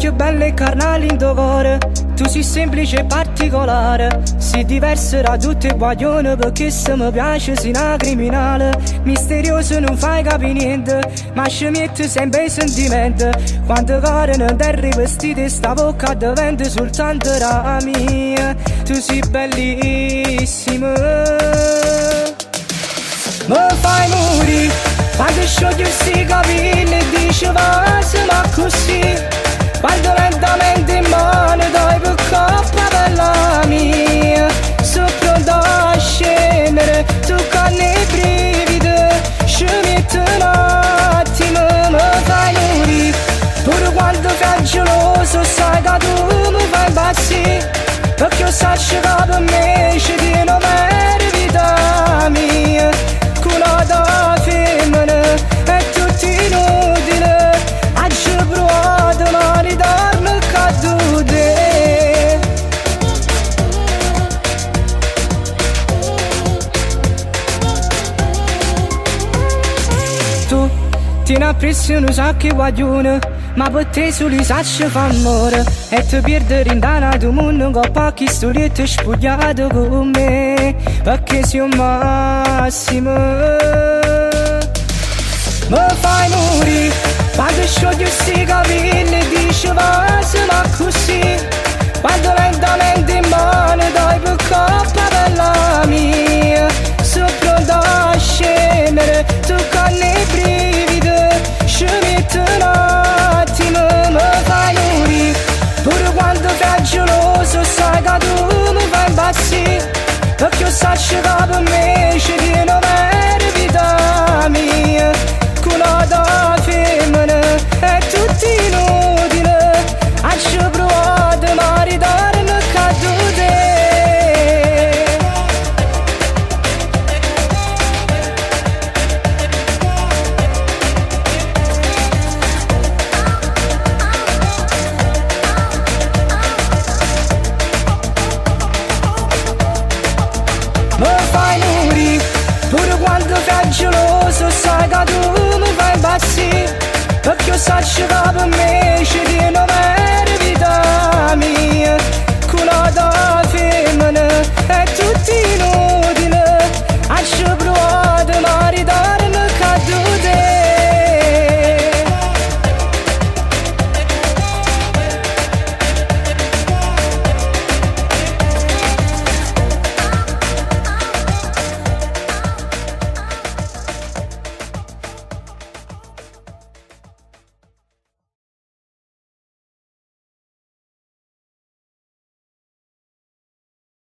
più belle e carnali in tuo cuore. Tu sei semplice e particolare, sei diversa da tutte e guaglione, perché se mi piace sei una criminale. Misterioso non fai capire niente, ma ci metti sempre i sentimenti. Quando corrono terre vestiti sta bocca diventa soltanto la mia. Tu sei bellissima, mi fai morire quando sciogli questi capelli e dici se ma così. Quando lentamente in mano dai per coppa per la mia, sono pronto a scendere, toccando i brividi. Ci metto un attimo, mi fai morire. Pure quando fai geloso sai che tu mi fai impazzire, perché io saccio che per me ci tiene per vita mia. Una da femmina è tutto inutile, oggi provato ma ritorno cadute. Tu tieni a pressione un sacco di guaglione, ma per te solo sacci fa amore. E ti perdere in danato mondo con pochi studietti spogliato con me, perché sei un massimo. Mi fai morire quando sciogli questi capelli e dici se ma così. Quando lentamente in mano dai per coppa per la mia, sono pronto a scendere, toccando i brividi. Ci metto un attimo, mi fai morire. Pure quando fai geloso sai che tu mi fai impazzire, perché io saccio che per me ci tiene per vita mia. Una da femmina è tutto inutile, oggi provato ma ritorno cadute. Mi fai morire, pure quando fai geloso sai che tu mi fai impazzire, perché io saccio che per me ci tiene